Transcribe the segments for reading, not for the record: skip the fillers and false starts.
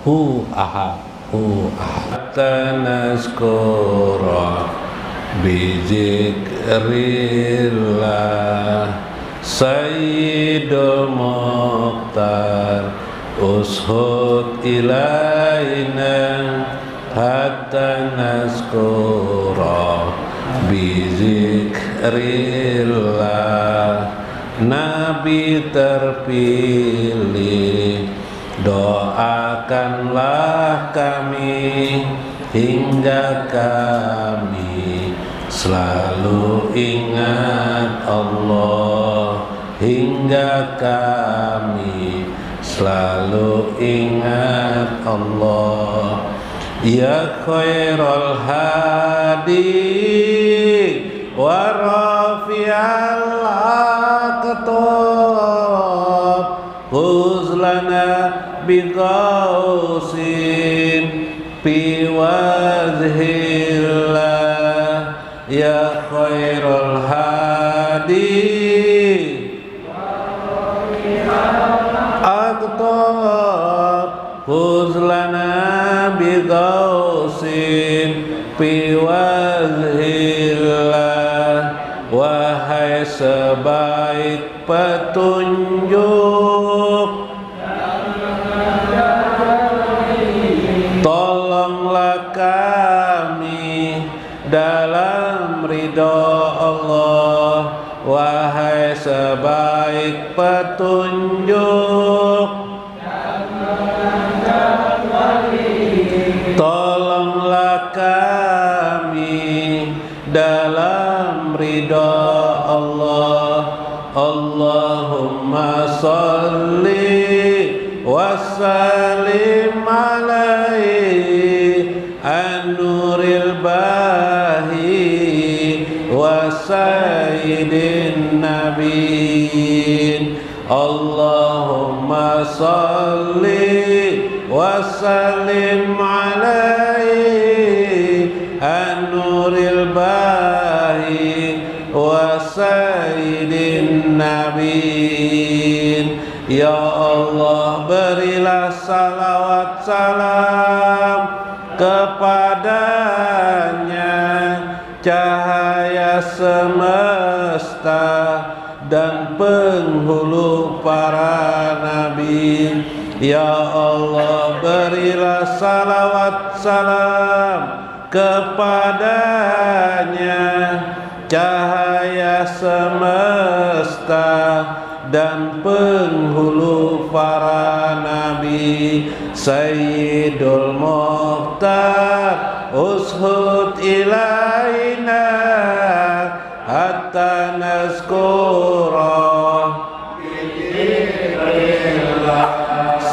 hu ahad tanazkura bizikrillah sayyidul muqtar ushud ilaina hatta nazkura bizikrillah. Nabi terpilih, doakanlah kami hingga kami selalu ingat Allah, hingga kami selalu ingat Allah. Ya khairal hadi wa rafi'al aqtab khuzlana biqausin fi wajhillah. Ya khairal hadi aqtab khuzlana biqausin fi wajhillah. Wahai sebaik petunjuk, tolonglah kami dalam ridho Allah. Wahai sebaik petunjuk, tolonglah kami dalam ridho Allah. Allahumma salli wa sallim alaihi an-nuril bahi wa sayyidin nabiyyin. Allahumma salli wa sallim alaihi an-nuril bahi wa sayyidin nabiyyin. Ya Allah, berilah salawat salam kepadanya, cahaya semesta dan penghulu para nabi. Ya Allah, berilah salawat salam kepadanya, cahaya semesta dan penghulu para nabi. Sayyidul Mukhtar ushud ilaina hatta nazkura.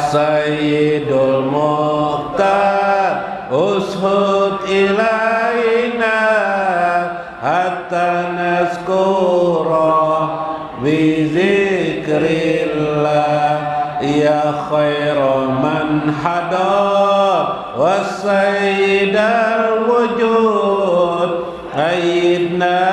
Sayyidul Mukhtar ushud ilaina hatta nazkura bizikrillah. Ya khaira man hadar wa sayyidal wujud ayyidna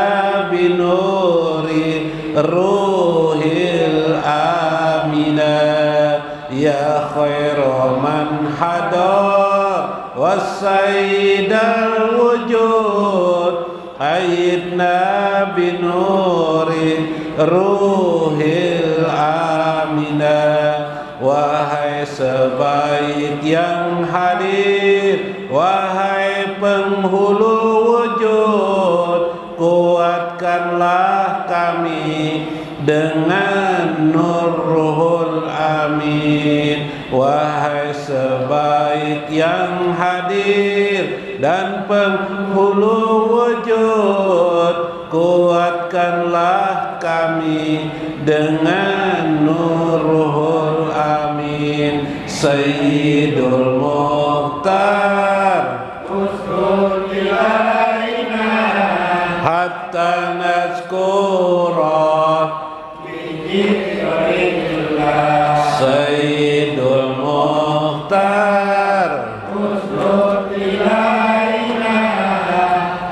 binuri ruhil aminah. Ya khaira man hadar wa sayyidal wujud ayyidna binuri ruhil aminah. Wahai sebaik yang hadir, wahai penghulu wujud, kuatkanlah kami dengan nur ruhul amin. Wahai sebaik yang hadir dan penghulu wujud, kuatkanlah kami dengan nur ruhul amin. Sayyidul Mukhtar ushud ilaina hatta nazkura bizikrillah. Sayyidul Mukhtar ushud ilaina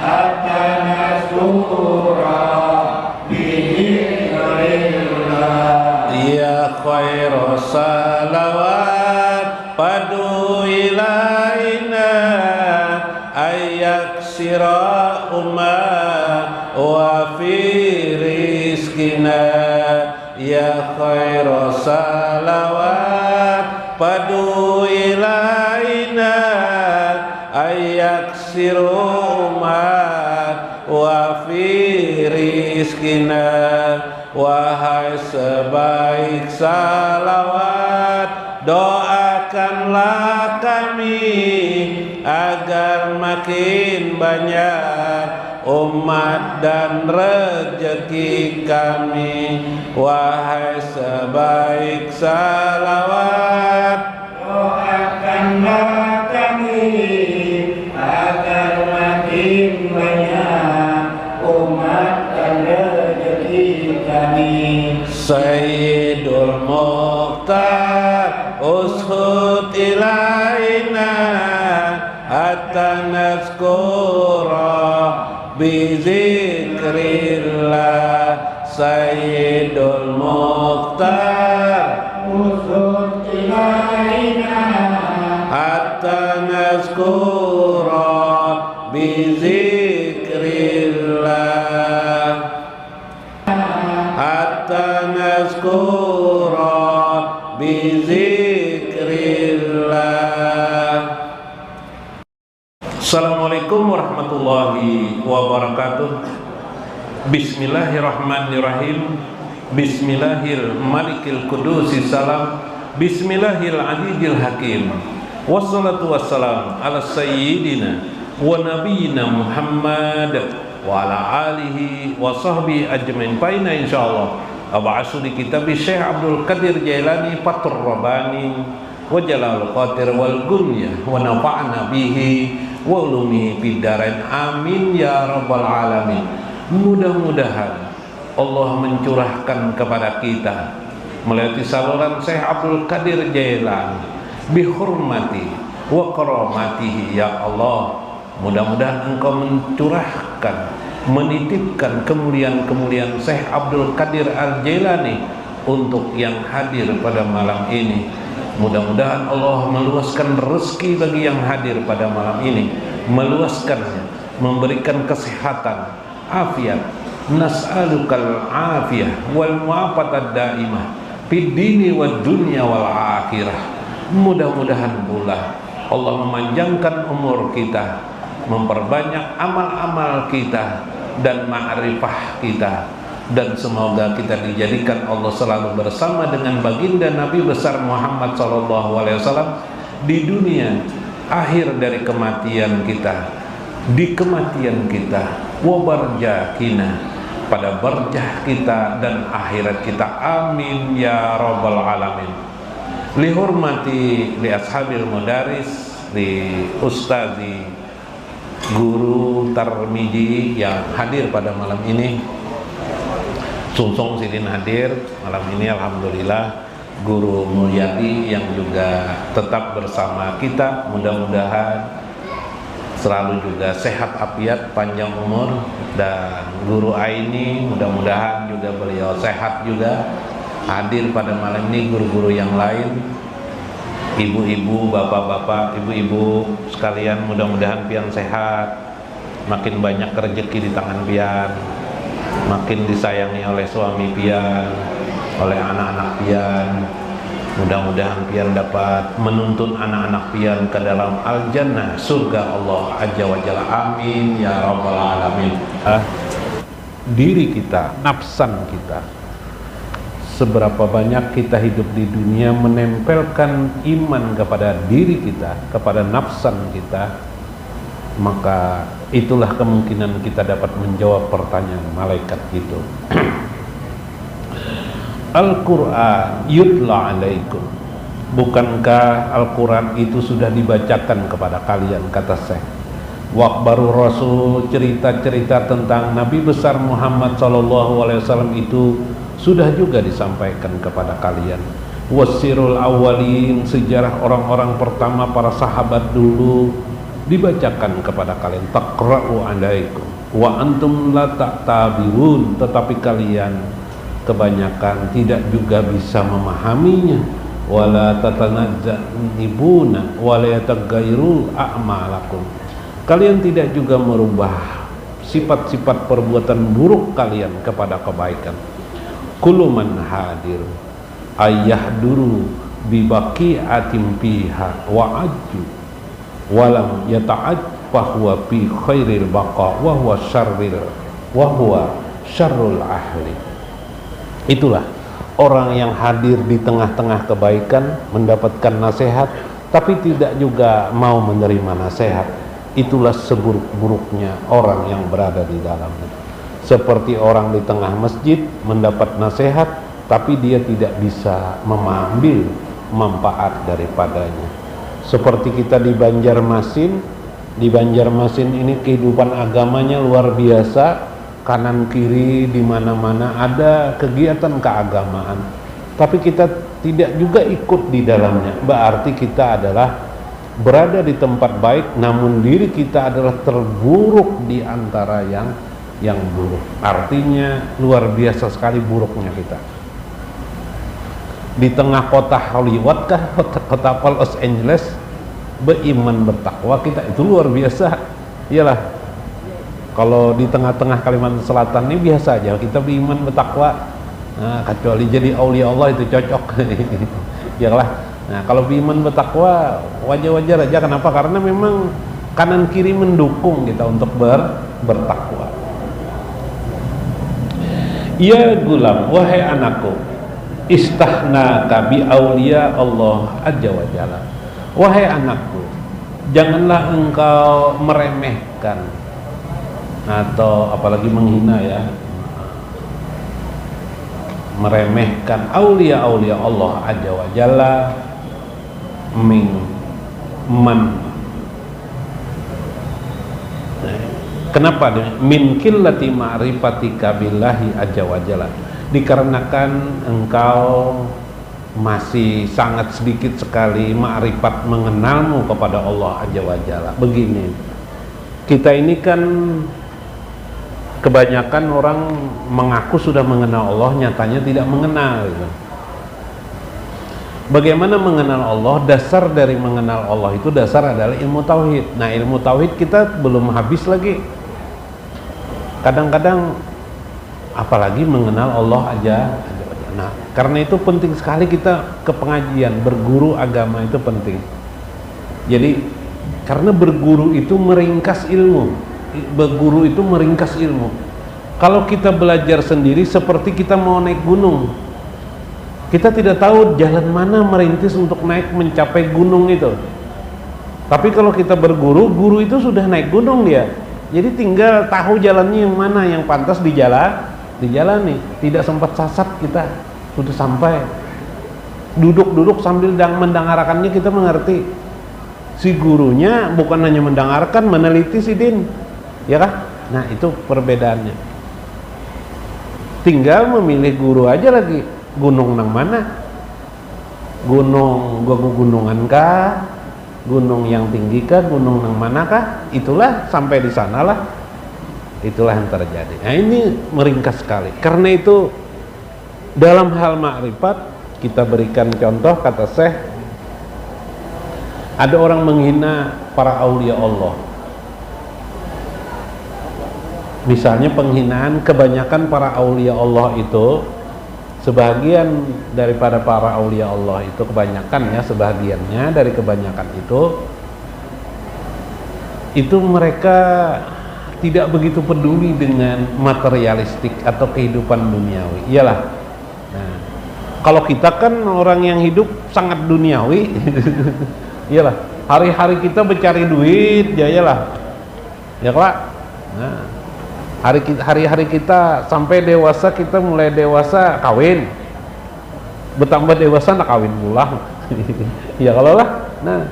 hatta nazkura bizikrillah. Ya khairu salawat padu ilaina ayaksira umma wa fi rizkina ya khairu salawat padu ilaina ayaksiru umma wa fi rizkina wahai sebaik salawat doakanlah kami agar makin banyak umat dan rezeki kami wahai sebaik salawat doakanlah kami agar makin banyak umat dan rezeki kami Sayyidul Mukhtar ushud ilaina hatta nazkura bizikrillah Sayyidul Mukhtar ushud ilaina hatta nazkura bizikrillah hatta nazkura bizikrillah. Assalamualaikum warahmatullahi wabarakatuh. Bismillahirrahmanirrahim. Bismillahil malikil kudusi salam. Bismillahil adidil hakim. Wassalatu wassalam ala sayyidina wa nabiyina Muhammad wa ala alihi wa sahbihi ajmain. Paina insyaallah ab'asu di kitab Syekh Abdul Qadir Jailani Fathur Rabbani wa Jalal Qadir wal Gunyah wa nafa'na bihi wa ulumi fid darain amin ya rabbal alamin. Mudah-mudahan Allah mencurahkan kepada kita melalui saluran Syekh Abdul Qadir Jailani bihurmati wa karamatihi ya Allah. Mudah-mudahan engkau mencurahkan, menitipkan kemuliaan-kemuliaan Syekh Abdul Qadir Al-Jailani untuk yang hadir pada malam ini. Mudah-mudahan Allah meluaskan rezeki bagi yang hadir pada malam ini, meluaskannya, memberikan kesehatan, afiat. Nas'alukal afiyah wal mu'afatad daimah fid dini wad dunya wal akhirah. Mudah-mudahan pula Allah memanjangkan umur kita, memperbanyak amal-amal kita dan ma'rifah kita, dan semoga kita dijadikan Allah selalu bersama dengan baginda Nabi besar Muhammad SAW di dunia, akhir dari kematian kita, di kematian kita, wabarjakina, pada barjah kita dan akhirat kita, amin ya rabbal alamin. Lihormati li ashabil mudaris, li ustazi guru Tarmiji yang hadir pada malam ini. Sungsong Sidin hadir malam ini, alhamdulillah. Guru Mulyadi yang juga tetap bersama kita, mudah-mudahan selalu juga sehat afiat, panjang umur. Dan Guru Aini, mudah-mudahan juga beliau sehat juga hadir pada malam ini. Guru-guru yang lain, ibu-ibu, bapak-bapak, ibu-ibu sekalian, mudah-mudahan pian sehat, makin banyak rezeki di tangan pian, makin disayangi oleh suami pian, oleh anak-anak pian. Mudah-mudahan pian dapat menuntun anak-anak pian ke dalam al-jannah, surga Allah Azza wa Jalla, amin ya rabbal alamin. Diri kita, nafsan kita, seberapa banyak kita hidup di dunia menempelkan iman kepada diri kita, kepada nafsan kita, maka itulah kemungkinan kita dapat menjawab pertanyaan malaikat itu. Al-Quran yutla alaikum, bukankah Al-Quran itu sudah dibacakan kepada kalian, kata Syekh. Wakbaru Rasul, cerita-cerita tentang Nabi besar Muhammad SAW itu sudah juga disampaikan kepada kalian. Wasirul awalin, sejarah orang-orang pertama, para sahabat dulu, dibacakan kepada kalian. Taqra'u alaikum wa antum la ta'tabirun, tetapi kalian kebanyakan tidak juga bisa memahaminya. wala tatanadzibuna wala yataghayyiru a'malakum. Kalian tidak juga merubah sifat-sifat perbuatan buruk kalian kepada kebaikan. Kullu man hadir ayahduru bibaqi'atin fiha wa ajju walam yata'ad fahuwa fi khairil baqa wa huwa syarrul ahli. Itulah orang yang hadir di tengah-tengah kebaikan, mendapatkan nasihat tapi tidak juga mau menerima nasihat. Itulah seburuk-buruknya orang yang berada di dalamnya. Seperti orang di tengah masjid mendapat nasihat tapi dia tidak bisa mengambil manfaat daripadanya. Seperti kita di Banjarmasin. Di Banjarmasin ini kehidupan agamanya luar biasa, kanan kiri di mana-mana ada kegiatan keagamaan. Tapi kita tidak juga ikut di dalamnya. Berarti kita adalah berada di tempat baik, namun diri kita adalah terburuk di antara yang buruk. Artinya luar biasa sekali buruknya kita. Di tengah kota Hollywood kah, kota Los Angeles, beriman bertakwa kita itu luar biasa. Iyalah, kalau di tengah-tengah Kalimantan Selatan ini biasa aja kita beriman bertakwa. Nah, kecuali jadi aulia Allah itu cocok. Iyalah. Nah, kalau beriman bertakwa wajar-wajar aja. Kenapa? Karena memang kanan kiri mendukung kita untuk bertakwa. Ya gulam, wahai anakku, istahnaka bi aulia Allah azza wa jalla. Wahai anakku, janganlah engkau meremehkan atau apalagi menghina ya, meremehkan aulia-aulia Allah azza wa jalla Kenapa? Min qillati ma'rifatika billahi azza wa jalla. Dikarenakan engkau masih sangat sedikit sekali ma'rifat mengenalmu kepada Allah azza wa jalla. Begini, kita ini kan kebanyakan orang mengaku sudah mengenal Allah, nyatanya tidak mengenal gitu. Bagaimana mengenal Allah? Dasar dari mengenal Allah itu dasar adalah ilmu tauhid. Nah, ilmu tauhid kita belum habis lagi. Kadang-kadang apalagi mengenal Allah aja. Nah, karena itu penting sekali kita ke pengajian, berguru agama itu penting. Jadi karena berguru itu meringkas ilmu. Berguru itu meringkas ilmu. Kalau kita belajar sendiri seperti kita mau naik gunung. Kita tidak tahu jalan mana merintis untuk naik mencapai gunung itu. Tapi kalau kita berguru, guru itu sudah naik gunung dia. Jadi tinggal tahu jalannya yang mana yang pantas dijalani. Tidak sempat sasat kita, sudah sampai. Duduk-duduk sambil mendengarkannya kita mengerti. Si gurunya bukan hanya mendengarkan, meneliti si din. Ya kan? Nah, itu perbedaannya. Tinggal memilih guru aja lagi. Gunung nang mana? Gunungan kah? Gunung yang tinggi kah? Gunung nang mana kah? Itulah sampai di sanalah. Itulah yang terjadi. Nah, ini meringkas sekali. Karena itu dalam hal makrifat kita berikan contoh, kata Syekh, ada orang menghina para aulia Allah. Misalnya penghinaan, kebanyakan para aulia Allah itu, sebagian daripada para aulia Allah itu, kebanyakan ya, sebagiannya dari kebanyakan itu mereka tidak begitu peduli dengan materialistik atau kehidupan duniawi. Iyalah. Nah, kalau kita kan orang yang hidup sangat duniawi. Iyalah, hari-hari kita mencari duit, ya iyalah. Ya Pak. Nah, hari-hari kita sampai dewasa, kita mulai dewasa kawin, bertambah dewasa nak kawin pulang. Ya kalau lah, nah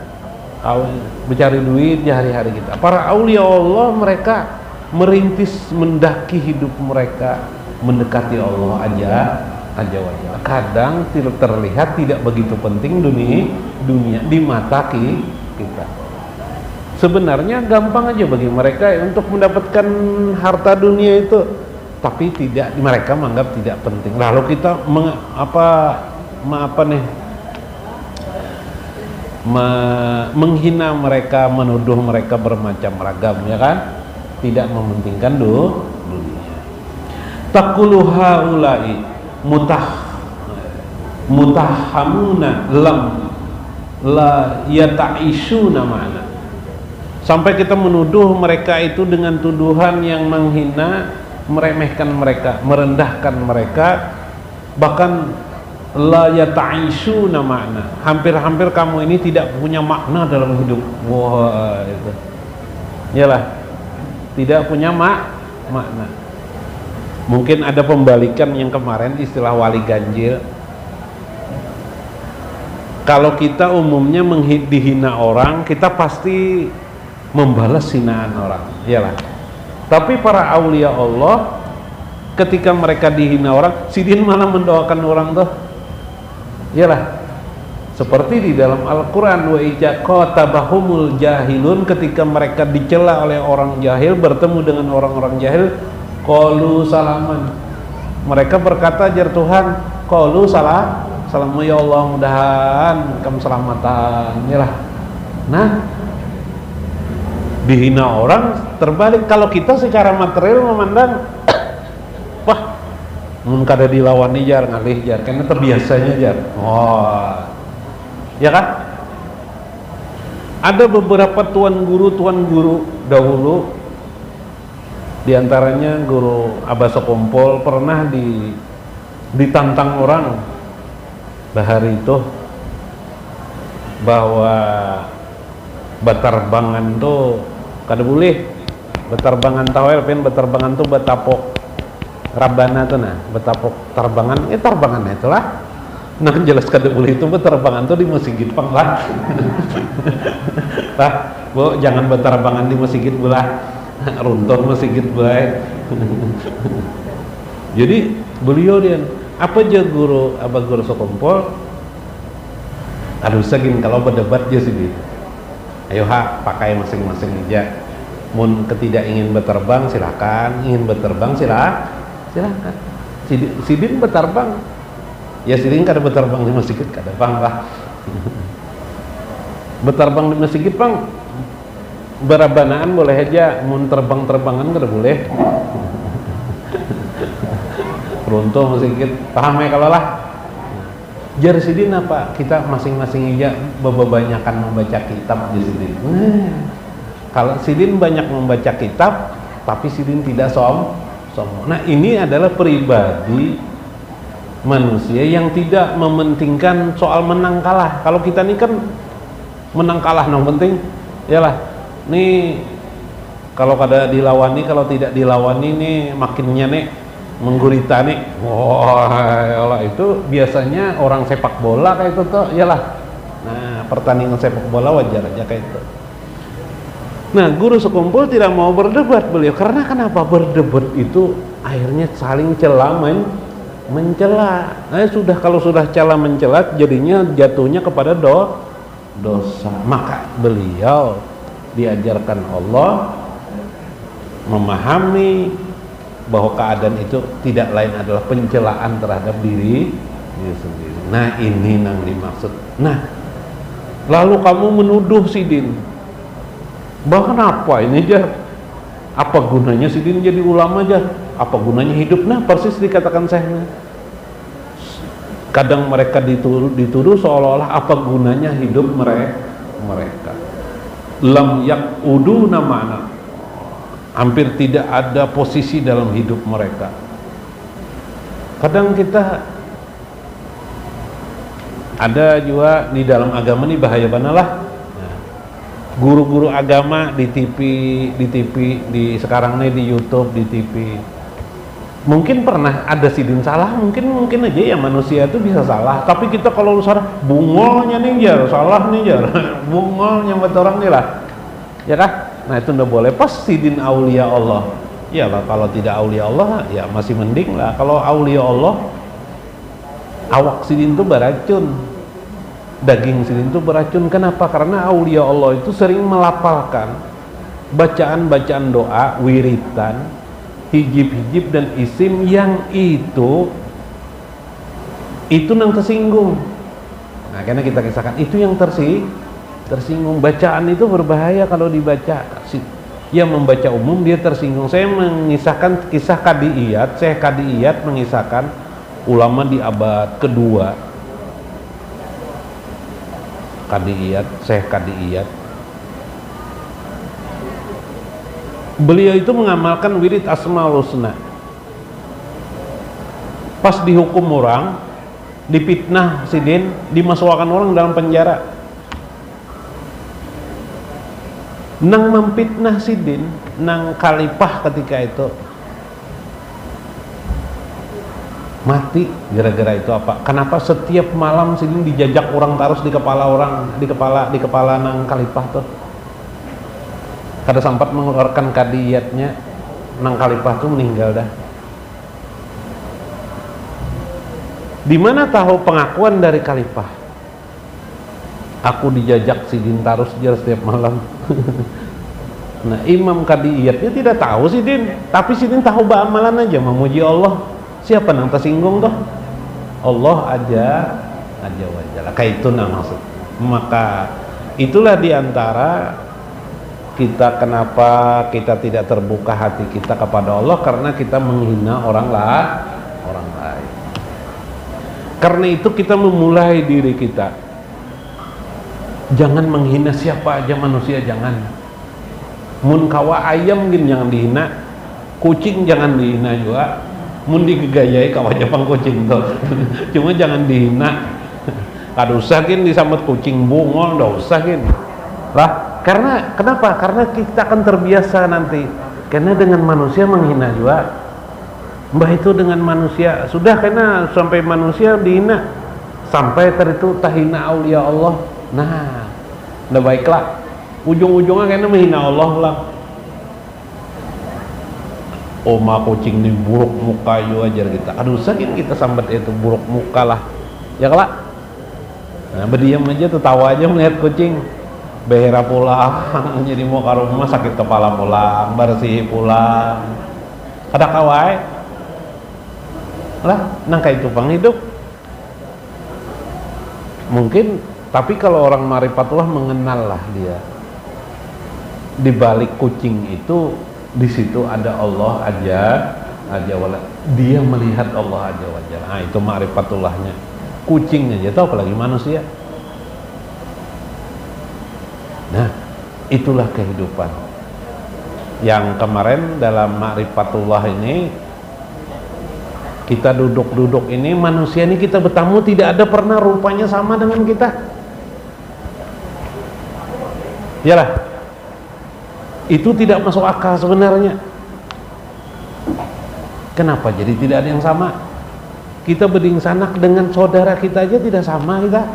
kawin, mencari duit ya hari-hari kita. Para aulia Allah mereka merintis mendaki hidup mereka mendekati Allah aja wajah. Kadang terlihat tidak begitu penting dunia di mata kita. Sebenarnya gampang aja bagi mereka untuk mendapatkan harta dunia itu, tapi tidak, mereka menganggap tidak penting. Lalu kita menghina mereka, menuduh mereka bermacam ragam, ya kan? Tidak mementingkan dunia. Taqulu haula'i mutahamuna lam la yata'ishuna ma'ana. Sampai kita menuduh mereka itu dengan tuduhan yang menghina, meremehkan mereka, merendahkan mereka, bahkan la yata'ishuna ma'ana. Hampir-hampir kamu ini tidak punya makna dalam hidup. Wah, itu. Yalah. Tidak punya makna. Mungkin ada pembalikan yang kemarin istilah wali ganjil. Kalau kita umumnya dihina orang, kita pasti membalas hinaan orang, iyalah. Tapi para aulia Allah, ketika mereka dihina orang, sidin malah mendoakan orang tuh, iyalah. Seperti di dalam Al-Quran, wa ija qatabahumul jahilun, ketika mereka dicela oleh orang jahil, bertemu dengan orang-orang jahil, qalu salaman, mereka berkata jar Tuhan, qalu salam ya Allah, mudahan kamu selamatan, iyalah. Nah, dihina orang terbalik. Kalau kita secara material memandang, wah, mun kada dilawani jar ngalih jar, karena terbiasanya jar. Oh, ya kan? Ada beberapa tuan guru dahulu, diantaranya guru Abah Sokompol, pernah ditantang orang bahari itu bahwa beterbangan tuh kada boleh. Beterbangan tawel pen beterbangan tuh betapok rabana tuh, nah betapok terbangan, terbangan itulah. Nah jelas kada boleh itu beterbangan tuh di masjid Pang lah. Lah, Bu, jangan beterbangan di masjid belah. Runtuh masjid baik. Jadi beliau dia apa aja guru Abah Guru Sokompol, aduh segin kalau berdebat aja sih. Ayo pakai masing-masing aja. Mun ketidak ingin berterbang silakan, ingin berterbang silakan. Sidin berterbang, ya sidin kada berterbang di masjid kada bang lah. Berterbang di masjid bang, berabanaan boleh aja, mun terbang-terbangan kada boleh. Runtuh masjid, paham ya kalau lah. Jar sidin apa? Kita masing-masing aja bebanyakan membaca kitab di sidin. Kalau sidin banyak membaca kitab, tapi sidin tidak sombong. Nah, ini adalah pribadi manusia yang tidak mementingkan soal menang kalah. Kalau kita ini kan menang kalah yang penting, yalah. Nih kalau kada dilawani, kalau tidak dilawani nih makinnya nih menggurita nih. Wah, itu biasanya orang sepak bola kayak itu tuh, yalah. Nah, pertandingan sepak bola wajar aja kayak itu. Nah, Guru Sokompol tidak mau berdebat beliau, karena kenapa? Berdebat itu akhirnya saling cela mencela. Nah, kalau sudah cela mencela, jadinya jatuhnya kepada dosa. Maka beliau diajarkan Allah memahami bahwa keadaan itu tidak lain adalah pencelaan terhadap diri sendiri. Nah, ini yang dimaksud. Nah, lalu kamu menuduh sidin, bahkan apa ini jar? Apa gunanya sidin jadi ulama jar? Apa gunanya hidup? Nah, persis dikatakan saya. Kadang mereka dituduh seolah-olah apa gunanya hidup mereka. Lam yakuduna ma'ana, hampir tidak ada posisi dalam hidup mereka. Kadang kita ada juga di dalam agama ini bahaya banalah. Guru-guru agama di TV, di sekarang nih di YouTube, di TV. Mungkin pernah ada sidin salah, mungkin aja ya, manusia itu bisa salah. Tapi kita kalau salah, bungolnya nih jar, salah nih jar, bungolnya buat orang nih lah, ya kah? Nah, itu ndak boleh. Pas sidin aulia Allah, ya lah. Kalau tidak aulia Allah, ya masih mending lah. Kalau aulia Allah, awak sidin itu beracun, daging sidin itu beracun. Kenapa? Karena aulia Allah itu sering melafalkan bacaan-bacaan doa, wiritan, hijib-hijib dan isim yang itu nang tersinggung. Nah, karena kita kisahkan itu yang Tersinggung. Bacaan itu berbahaya kalau dibaca. Yang membaca umum dia tersinggung. Saya mengisahkan kisah Qadiyat. Syekh Qadiyat mengisahkan ulama di abad kedua. Qadiyat, Syekh Qadiyat. Beliau itu mengamalkan wirid Asmaul Husna. Pas dihukum orang, dipitnah sidin, dimasukkan orang dalam penjara. Nang mempitnah sidin, nang khalifah ketika itu mati gara-gara itu apa? Kenapa setiap malam sidin dijajak orang taruh di kepala orang, di kepala nang khalifah tuh? Kada sempat mengeluarkan kadiyatnya, nang khalifah tuh meninggal dah. Di mana tahu pengakuan dari khalifah? Aku dijajak sidin taruh sejarah setiap malam. Nah, Imam Qadiyatnya tidak tahu sidin, tapi sidin tahu amalan aja memuji Allah. Siapa nang tersinggung toh? Allah aja wajalla. Kayak itu nah maksud. Maka itulah diantara kita kenapa kita tidak terbuka hati kita kepada Allah, karena kita menghina orang lain. Karena itu kita memulai diri kita. Jangan menghina siapa aja manusia, jangan. Mun kawa ayam gin jangan dihina, kucing jangan dihina juga. Mun digegayai kawa Jepang kucing tuh. Cuma jangan dihina. Kada usah gin disambut kucing bungol, ndak usah gin. Lah, karena kenapa? Karena kita akan terbiasa nanti. Karena dengan manusia menghina juga. Mbah itu dengan manusia sudah, karena sampai manusia dihina, sampai teritu tahina aulia Allah. Nah, udah baiklah. Ujung-ujungnya kayaknya menghina Allah lah. Oma kucing di buruk muka juga ajar kita. Aduh, sakit kita sambat itu buruk muka lah. Ya kelak. Nah, berdiam aja, tertawa aja melihat kucing. Behera pulang, jadi mau ke rumah sakit kepala pulang, bersih pulang. Ada kawai. Lah, nangka itu pang hidup. Mungkin. Tapi kalau orang marifatullah mengenal lah dia, di balik kucing itu, di situ ada Allah aja wala. Dia melihat Allah aja wajah. Nah, itu marifatullahnya. Kucing aja tahu, apalagi manusia. Nah, itulah kehidupan. Yang kemarin dalam ma'rifatullah ini, kita duduk-duduk ini, manusia ini kita bertamu tidak ada pernah rupanya sama dengan kita. Yalah, itu tidak masuk akal sebenarnya. Kenapa jadi tidak ada yang sama? Kita beding sanak dengan saudara kita aja tidak sama kita.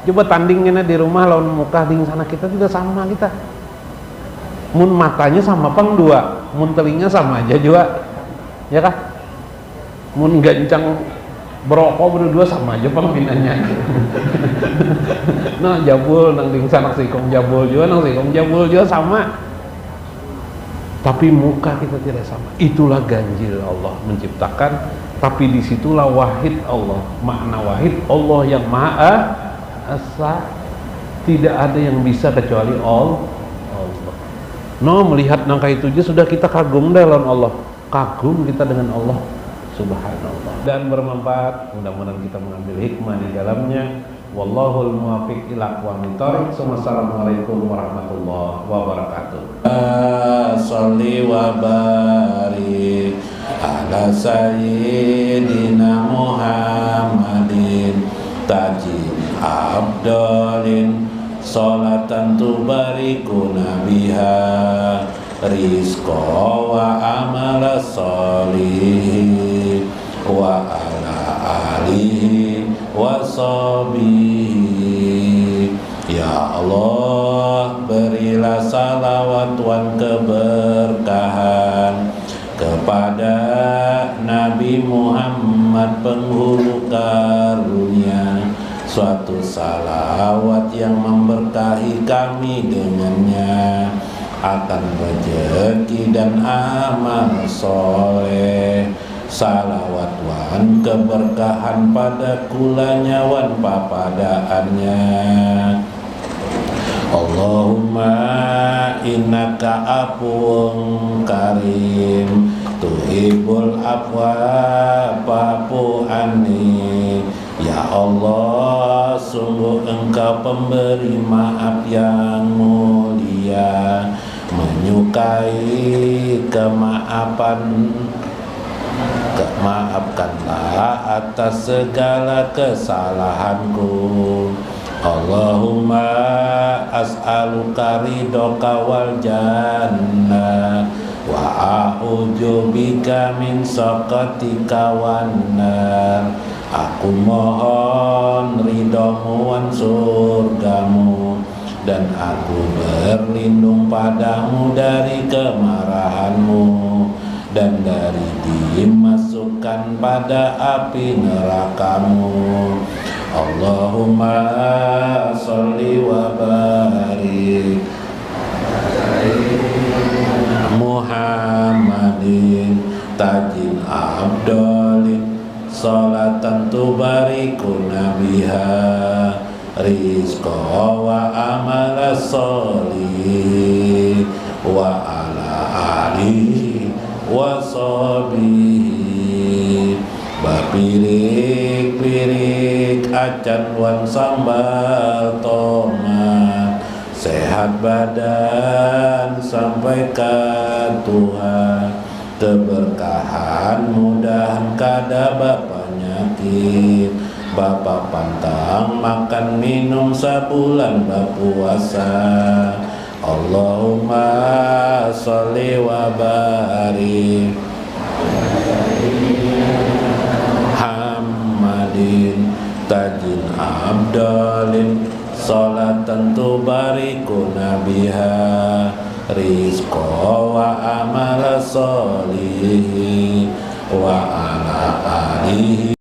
Coba tandingnya di rumah lawan muka ding sanak kita tidak sama kita. Mun matanya sama pang dua, mun telinga sama aja juga, ya kah? Mun gancang berokok berdua sama aja pembinanya. Nah, jabul nang ding sanak sikong jabul juga, nang sikong jabul juga sama. Tapi muka kita tidak sama. Itulah ganjil Allah menciptakan. Tapi disitulah wahid Allah. Makna wahid Allah yang maha esa. Tidak ada yang bisa kecuali Allah. No, melihat nangka itu aja sudah kita kagum dengan Allah. Kagum kita dengan Allah. Subhanallah. Dan bermanfaat, mudah-mudahan kita mengambil hikmah di dalamnya. Wallahul muwaffiq ila aqwamit thoriq. Assalamualaikum warahmatullahi wabarakatuh. Shalli wa barik ala sayyidina Muhammadin taji abdalin sholatan tubarikuna biha rizqa wa amala sholihin wa ala alihi wa sahbihi. Ya Allah, berilah salawat dan keberkahan kepada Nabi Muhammad penghulu karunia, suatu salawat yang memberkahi kami dengannya akan rezeki dan amal soleh. Salawat wan keberkahan pada kulanya wan papadaannya Allahumma innaka afuwun karim tuhibbul afwa fa'fu anni. Ya Allah, sungguh Engkau pemberi maaf yang mulia, menyukai kemaafan. Maafkanlah atas segala kesalahanku. Allahumma as'aluka ridhoka wal jannah wa a'udzubika min saqatika wan nar. Aku mohon ridhomu wan surgamu, dan aku berlindung padamu dari kemarahanmu dan dari dimasukkan pada api nerakamu. Allahumma sholli wa barik Muhammadin tajin abdolin sholatan tubarikuna biha rizqa wa amala sholih wa ala alihi wa sahbihi. Bapirik-pirik acan wan sambal tomat, sehat badan sampai ke Tuhan, keberkahan mudahan kada bapanyakit, bapak pantang makan minum sabulan bapuasa. Allahumma sholli wa barik Muhammadin tajin abdalin sholatan tubarikuna biha rizqa wa amala sholih wa ala alihi